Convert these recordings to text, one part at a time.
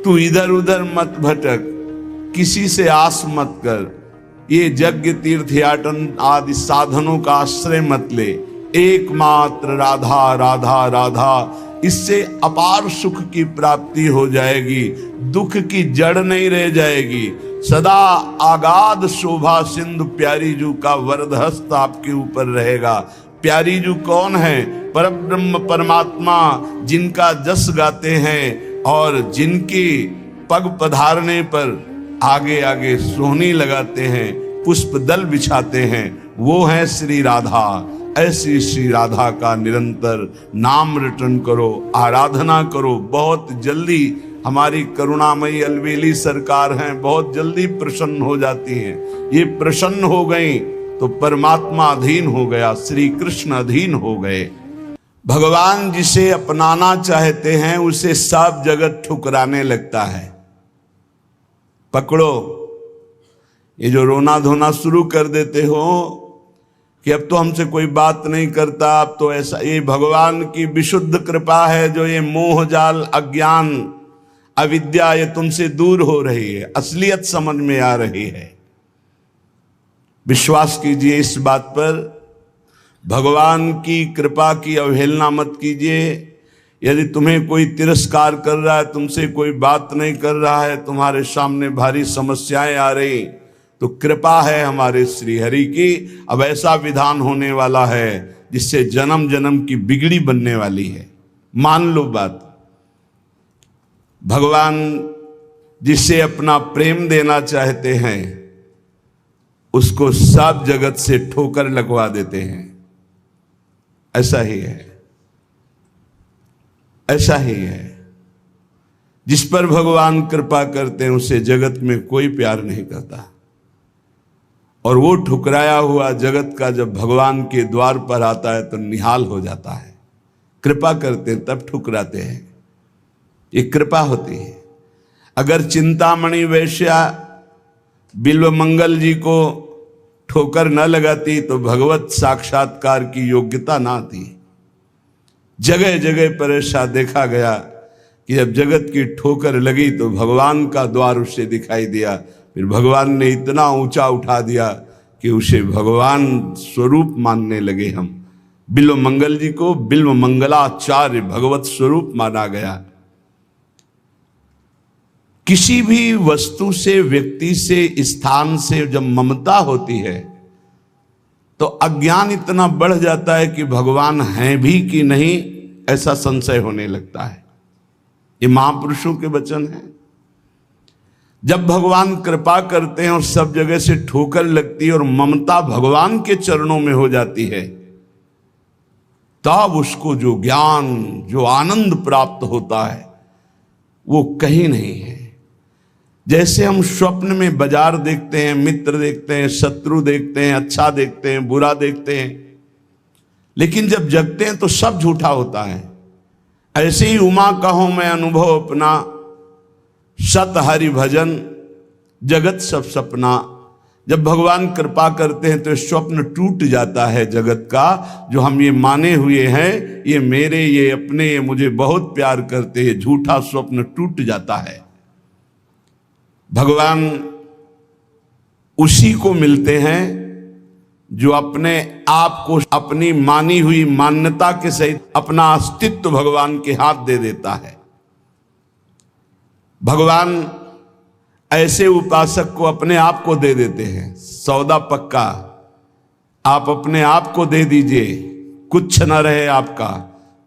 तू इधर उधर मत भटक, किसी से आस मत कर, ये यज्ञ तीर्थयाटन आदि साधनों का आश्रय मत ले, एकमात्र राधा राधा राधा, इससे अपार सुख की प्राप्ति हो जाएगी, दुख की जड़ नहीं रह जाएगी। सदा आगाध शोभा सिंधु प्यारी जू का वरदहस्त आपके ऊपर रहेगा। प्यारी जू कौन है? परब्रह्म परमात्मा, जिनका जस गाते हैं और जिनके पग पधारने पर आगे आगे सोहनी लगाते हैं, पुष्प दल बिछाते हैं, वो है श्री राधा। ऐसी श्री राधा का निरंतर नाम रटन करो, आराधना करो। बहुत जल्दी हमारी करुणामयी अलवेली सरकार हैं, बहुत जल्दी प्रसन्न हो जाती हैं। ये प्रसन्न हो गई तो परमात्मा अधीन हो गया, श्री कृष्ण अधीन हो गए। भगवान जिसे अपनाना चाहते हैं उसे सब जगत ठुकराने लगता है। पकड़ो, ये जो रोना धोना शुरू कर देते हो कि अब तो हमसे कोई बात नहीं करता, अब तो ऐसा, ये भगवान की विशुद्ध कृपा है जो ये मोह जाल अज्ञान अविद्या ये तुमसे दूर हो रही है, असलियत समझ में आ रही है। विश्वास कीजिए इस बात पर, भगवान की कृपा की अवहेलना मत कीजिए। यदि तुम्हें कोई तिरस्कार कर रहा है, तुमसे कोई बात नहीं कर रहा है, तुम्हारे सामने भारी समस्याएं आ रही, तो कृपा है हमारे श्री हरि की। अब ऐसा विधान होने वाला है जिससे जन्म जन्म की बिगड़ी बनने वाली है। मान लो बात, भगवान जिसे अपना प्रेम देना चाहते हैं उसको सब जगत से ठोकर लगवा देते हैं। ऐसा ही है, ऐसा ही है। जिस पर भगवान कृपा करते हैं उसे जगत में कोई प्यार नहीं करता, और वो ठुकराया हुआ जगत का जब भगवान के द्वार पर आता है तो निहाल हो जाता है। कृपा करते हैं तब ठुकराते हैं, ये कृपा होती है। अगर चिंतामणि वैश्या बिल्व मंगल जी को ठोकर न लगाती तो भगवत साक्षात्कार की योग्यता ना थी। जगह जगह पर ऐसा देखा गया कि जब जगत की ठोकर लगी तो भगवान का द्वार उसे दिखाई दिया, फिर भगवान ने इतना ऊंचा उठा दिया कि उसे भगवान स्वरूप मानने लगे हम। बिल्व मंगल जी को बिल्व मंगलाचार्य भगवत स्वरूप माना गया। किसी भी वस्तु से, व्यक्ति से, स्थान से जब ममता होती है तो अज्ञान इतना बढ़ जाता है कि भगवान हैं भी कि नहीं ऐसा संशय होने लगता है। ये महापुरुषों के वचन हैं। जब भगवान कृपा करते हैं और सब जगह से ठोकर लगती है और ममता भगवान के चरणों में हो जाती है, तब उसको जो ज्ञान, जो आनंद प्राप्त होता है वो कहीं नहीं है। जैसे हम स्वप्न में बाजार देखते हैं, मित्र देखते हैं, शत्रु देखते हैं, अच्छा देखते हैं, बुरा देखते हैं, लेकिन जब जगते हैं तो सब झूठा होता है। ऐसे ही उमा कहो मैं अनुभव अपना, सत हरि भजन जगत सब सपना। जब भगवान कृपा करते हैं तो स्वप्न टूट जाता है जगत का, जो हम ये माने हुए हैं ये मेरे, ये अपने, ये मुझे बहुत प्यार करते हैं, झूठा स्वप्न टूट जाता है। भगवान उसी को मिलते हैं जो अपने आप को अपनी मानी हुई मान्यता के सहित अपना अस्तित्व भगवान के हाथ दे देता है। भगवान ऐसे उपासक को अपने आप को दे देते हैं। सौदा पक्का, आप अपने आप को दे दीजिए, कुछ न रहे आपका,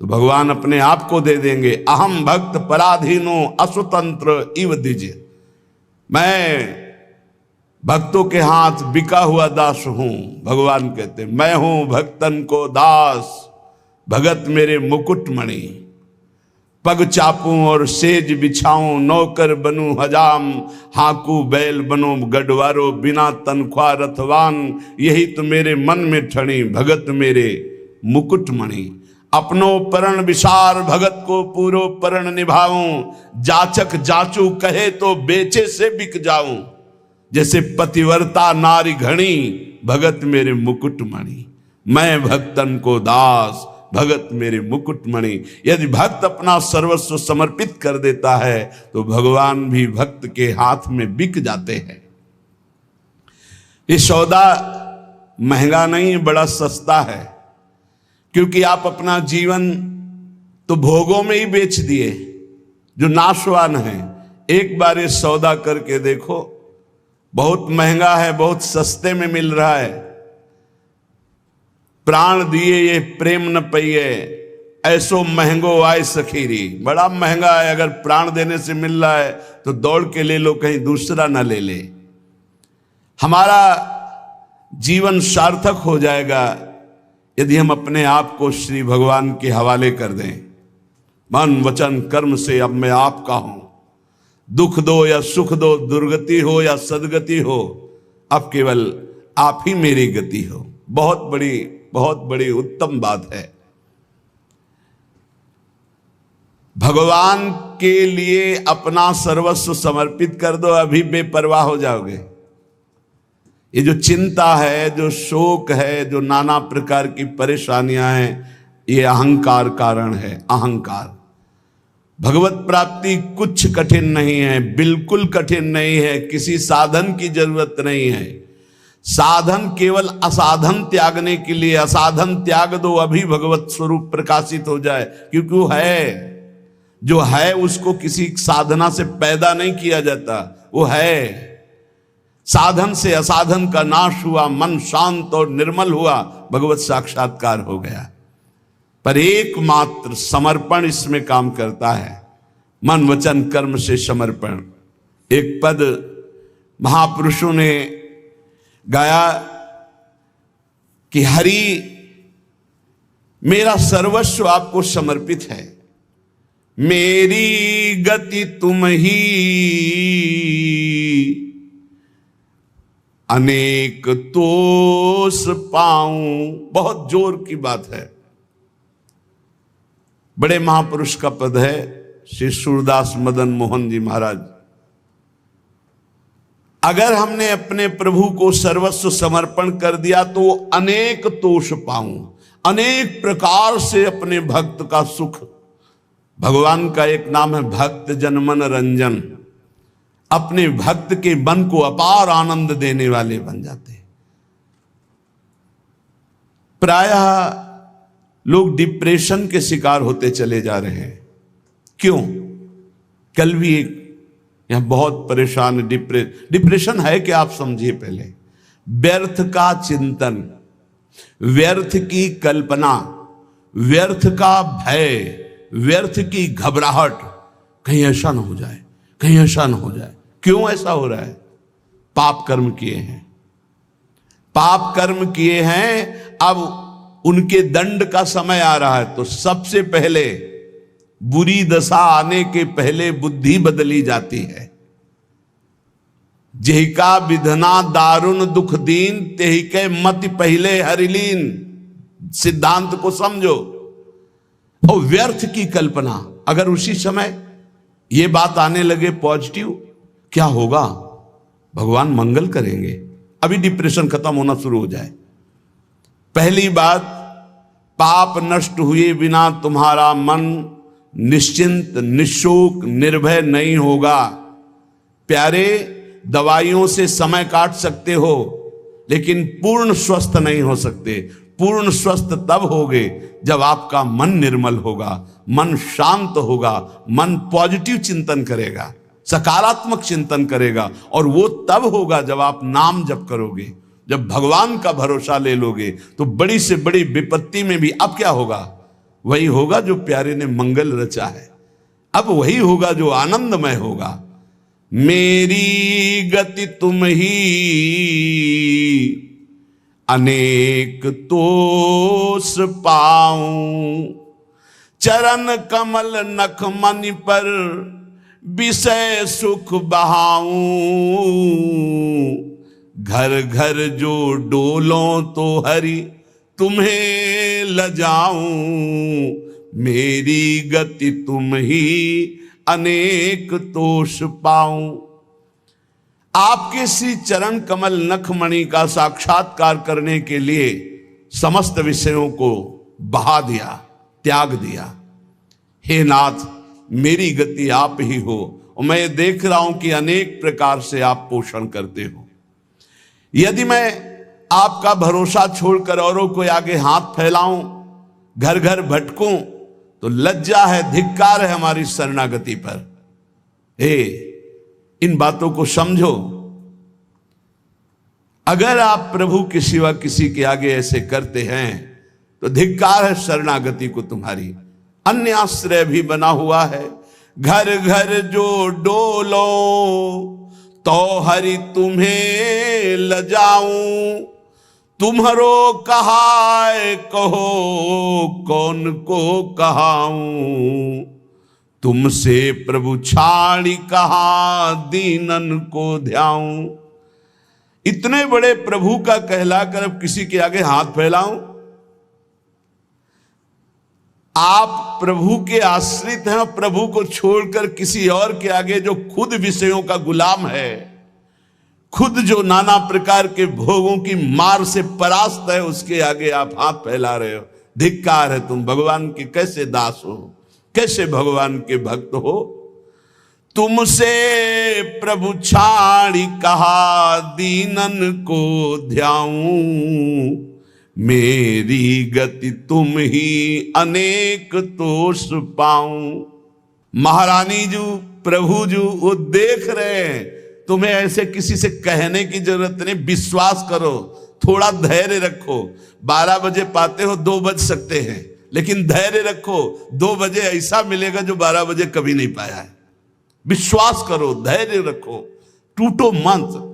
तो भगवान अपने आप को दे देंगे। अहम भक्त पराधीनो असुतंत्र इव दीजिए, मैं भक्तों के हाथ बिका हुआ दास हूं। भगवान कहते मैं हूं भक्तन को दास, भगत मेरे मुकुटमणि। पग चापूं और सेज बिछाऊं, नौकर बनूं हजाम, हाकू बैल बनो गढ़वारो, बिना तनख्वाह रथवान। यही तो मेरे मन में ठणी, भगत मेरे मुकुटमणि। अपनो परण विसार, भगत को पूरो परण निभाऊं। जाचक जाचू कहे तो बेचे से बिक जाऊं। जैसे पतिव्रता नारी घणी, भगत मेरे मुकुटमणि। मैं भक्तन को दास, भगत मेरे मुकुटमणि। यदि भक्त अपना सर्वस्व समर्पित कर देता है तो भगवान भी भक्त के हाथ में बिक जाते हैं। ये सौदा महंगा नहीं, बड़ा सस्ता है, क्योंकि आप अपना जीवन तो भोगों में ही बेच दिए जो नाशवान है। एक बार ये सौदा करके देखो, बहुत महंगा है, बहुत सस्ते में मिल रहा है। प्राण दिए ये प्रेम न पइए, ऐसो महंगो आए सखीरी। बड़ा महंगा है, अगर प्राण देने से मिल रहा है तो दौड़ के ले लो, कहीं दूसरा ना ले ले। हमारा जीवन सार्थक हो जाएगा यदि हम अपने आप को श्री भगवान के हवाले कर दें। मन वचन कर्म से अब मैं आपका हूं, दुख दो या सुख दो, दुर्गति हो या सदगति हो, अब केवल आप ही मेरी गति हो। बहुत बड़ी उत्तम बात है। भगवान के लिए अपना सर्वस्व समर्पित कर दो, अभी बेपरवाह हो जाओगे। ये जो चिंता है, जो शोक है, जो नाना प्रकार की परेशानियां हैं, ये अहंकार कारण है। अहंकार। भगवत प्राप्ति कुछ कठिन नहीं है, बिल्कुल कठिन नहीं है, किसी साधन की जरूरत नहीं है। साधन केवल असाधन त्यागने के लिए। असाधन त्याग दो, अभी भगवत स्वरूप प्रकाशित हो जाए, क्योंकि वो है, जो है उसको किसी साधना से पैदा नहीं किया जाता, वो है। साधन से असाधन का नाश हुआ, मन शांत और निर्मल हुआ, भगवत साक्षात्कार हो गया। पर एकमात्र समर्पण इसमें काम करता है। मन वचन कर्म से समर्पण। एक पद महापुरुषों ने गाया कि हरि मेरा सर्वस्व आपको समर्पित है, मेरी गति तुम ही, अनेक तोष पाऊं। बहुत जोर की बात है। बड़े महापुरुष का पद है, श्री सूरदास मदन मोहन जी महाराज। अगर हमने अपने प्रभु को सर्वस्व समर्पण कर दिया तो अनेक तोष पाऊं, अनेक प्रकार से अपने भक्त का सुख। भगवान का एक नाम है भक्त जनमन रंजन। अपने भक्त के मन को अपार आनंद देने वाले बन जाते हैं। प्रायः लोग डिप्रेशन के शिकार होते चले जा रहे हैं। क्यों? कल भी एक यहां बहुत परेशान। डिप्रेशन है कि आप समझिए पहले। व्यर्थ का चिंतन, व्यर्थ की कल्पना, व्यर्थ का भय, व्यर्थ की घबराहट, कहीं ऐसा ना हो जाए, कहीं ऐसा ना हो जाए। क्यों ऐसा हो रहा है? पाप कर्म किए हैं, पाप कर्म किए हैं। अब उनके दंड का समय आ रहा है, तो सबसे पहले बुरी दशा आने के पहले बुद्धि बदली जाती है। जेहिका विधना दारुण दुख दीन, तेहि के मति पहले हरिलीन। सिद्धांत को समझो। और व्यर्थ की कल्पना, अगर उसी समय ये बात आने लगे पॉजिटिव, क्या होगा? भगवान मंगल करेंगे। अभी डिप्रेशन खत्म होना शुरू हो जाए। पहली बात, पाप नष्ट हुए बिना तुम्हारा मन निश्चिंत, निशोक, निर्भय नहीं होगा। प्यारे, दवाइयों से समय काट सकते हो, लेकिन पूर्ण स्वस्थ नहीं हो सकते। पूर्ण स्वस्थ तब होगे जब आपका मन निर्मल होगा, मन शांत होगा, मन पॉजिटिव चिंतन करेगा, सकारात्मक चिंतन करेगा। और वो तब होगा जब आप नाम जप करोगे, जब भगवान का भरोसा ले लोगे। तो बड़ी से बड़ी विपत्ति में भी अब क्या होगा? वही होगा जो प्यारे ने मंगल रचा है। अब वही होगा जो आनंदमय होगा। मेरी गति तुम ही, अनेक तोष पाऊं। चरण कमल नख मनि पर, विषय सुख बहाऊं। घर घर जो डोलों तो हरि तुम्हें लजाऊं। मेरी गति तुम ही, अनेक तोष पाऊं। आपके श्री चरण कमल नखमणि का साक्षात्कार करने के लिए समस्त विषयों को बहा दिया, त्याग दिया। हे नाथ, मेरी गति आप ही हो, और मैं ये देख रहा हूं कि अनेक प्रकार से आप पोषण करते हो। यदि मैं आपका भरोसा छोड़कर औरों को आगे हाथ फैलाऊं, घर घर भटकूं, तो लज्जा है, धिक्कार है हमारी शरणागति पर। हे, इन बातों को समझो। अगर आप प्रभु के सिवा किसी के आगे ऐसे करते हैं तो धिक्कार है शरणागति को तुम्हारी। अन्य आश्रय भी बना हुआ है। घर घर जो डोलो तो हरि तुम्हें लजाऊं, तुम्हारो कहाय कहो कौन को कहाऊं, तुमसे प्रभु छाड़ी कहा दीनन को ध्याऊं। इतने बड़े प्रभु का कहलाकर अब किसी के आगे हाथ फैलाऊं? आप प्रभु के आश्रित हैं, और प्रभु को छोड़कर किसी और के आगे, जो खुद विषयों का गुलाम है, खुद जो नाना प्रकार के भोगों की मार से परास्त है, उसके आगे आप हाथ फैला रहे हो। धिक्कार है, तुम भगवान के कैसे दास हो, कैसे भगवान के भक्त हो। तुमसे प्रभु छाड़ी कहा दीनन को ध्याऊं, मेरी गति तुम ही अनेक तोष पाऊं। महारानी जी, प्रभु जी वो देख रहे हैं, तुम्हें ऐसे किसी से कहने की जरूरत नहीं। विश्वास करो, थोड़ा धैर्य रखो। 12 बजे पाते हो, 2 बज सकते हैं, लेकिन धैर्य रखो। 2 बजे ऐसा मिलेगा जो 12 बजे कभी नहीं पाया है। विश्वास करो, धैर्य रखो, टूटो मत।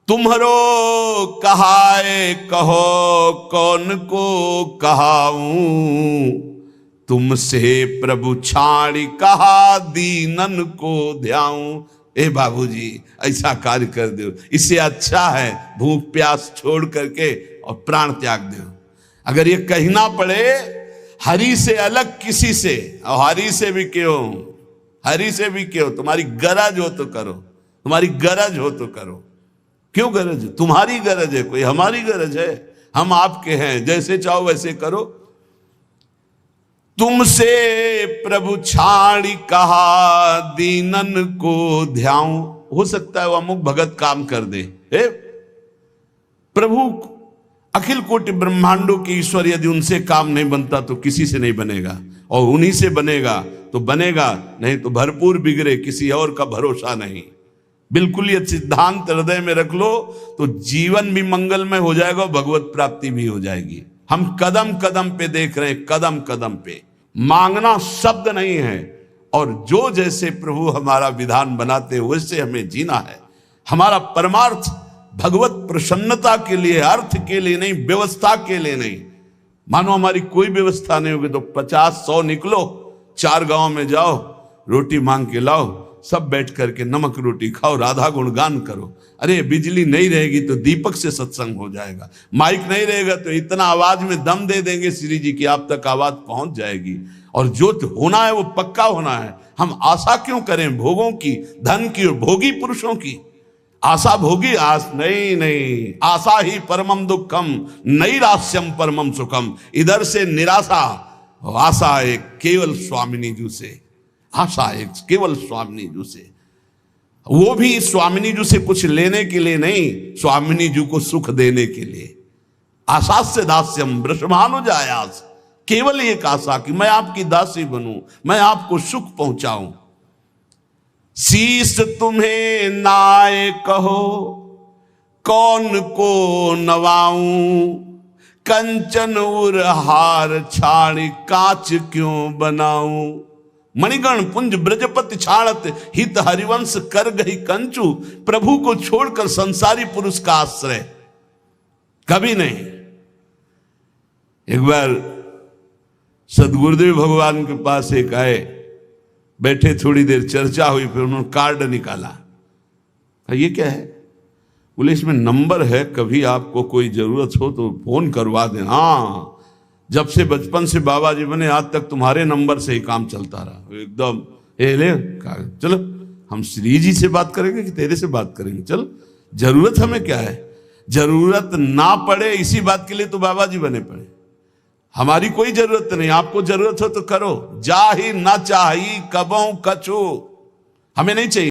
तुम्हारो कहाए कहो कौन को कहाऊं, तुमसे प्रभु छाड़ी कहा दीनन को ध्याऊं। ए बाबूजी, ऐसा कार्य कर दो, इससे अच्छा है भूख प्यास छोड़ करके और प्राण त्याग दो। अगर ये कहना पड़े हरि से अलग किसी से, और हरि से भी क्यों, हरि से भी क्यों, तुम्हारी गरज हो तो करो, तुम्हारी गरज हो तो करो। क्यों गरज? तुम्हारी गरज है, कोई हमारी गरज है? हम आपके हैं, जैसे चाहो वैसे करो। तुमसे प्रभु छाड़ी कहा दीनन को ध्याऊं। हो सकता है वो अमुक भगत काम कर दे। हे प्रभु, अखिल कोटि ब्रह्मांडों के ईश्वर, यदि उनसे काम नहीं बनता तो किसी से नहीं बनेगा, और उन्हीं से बनेगा तो बनेगा, नहीं तो भरपूर बिगड़े, किसी और का भरोसा नहीं। बिल्कुल ये सिद्धांत हृदय में रख लो तो जीवन भी मंगलमय हो जाएगा और भगवत प्राप्ति भी हो जाएगी। हम कदम कदम पे देख रहे हैं, कदम कदम पे। मांगना शब्द नहीं है, और जो जैसे प्रभु हमारा विधान बनाते हैं वैसे हमें जीना है। हमारा परमार्थ भगवत प्रसन्नता के लिए, अर्थ के लिए नहीं, व्यवस्था के लिए नहीं। मानो हमारी कोई व्यवस्था नहीं होगी तो 50-100 निकलो, 4 गांव में जाओ, रोटी मांग के लाओ, सब बैठ करके नमक रोटी खाओ, राधा गुणगान करो। अरे बिजली नहीं रहेगी तो दीपक से सत्संग हो जाएगा, माइक नहीं रहेगा तो इतना आवाज में दम दे देंगे श्री जी की आप तक आवाज पहुंच जाएगी। और जो होना है वो पक्का होना है। हम आशा क्यों करें भोगों की, धन की और भोगी पुरुषों की? आशा भोगी आस नहीं, आशा ही परमम दुखम, नैराश्यम परमम सुखम। इधर से निराशा, आशा एक केवल स्वामिनी जी से, आशा एक केवल स्वामिनी जी से। वो भी स्वामिनी जी से कुछ लेने के लिए नहीं, स्वामिनी जी को सुख देने के लिए। आशा से दास्यम वृषभानुजायास, केवल एक आशा कि मैं आपकी दासी बनूं, मैं आपको सुख पहुंचाऊं। शीस तुम्हें नाय कहो कौन को नवाऊं, कंचन उर हार छाड़ कांच क्यों बनाऊं। मणिगण पुंज ब्रजपति छाड़त हित हरिवंश कर गई कंचू। प्रभु को छोड़कर संसारी पुरुष का आश्रय कभी नहीं। एक बार सदगुरुदेव भगवान के पास एक आए, बैठे, थोड़ी देर चर्चा हुई, फिर उन्होंने कार्ड निकाला। ये क्या है? बोले इसमें नंबर है, कभी आपको कोई जरूरत हो तो फोन करवा दें। हाँ, जब से बचपन से बाबा जी बने आज तक तुम्हारे नंबर से ही काम चलता रहा। एकदम ले चलो, हम श्री जी से बात करेंगे कि तेरे से बात करेंगे? चलो, जरूरत हमें क्या है? जरूरत ना पड़े इसी बात के लिए तो बाबा जी बने पड़े। हमारी कोई जरूरत नहीं, आपको जरूरत हो तो करो। जा ही ना चाही कबों कछु, हमें नहीं चाहिए।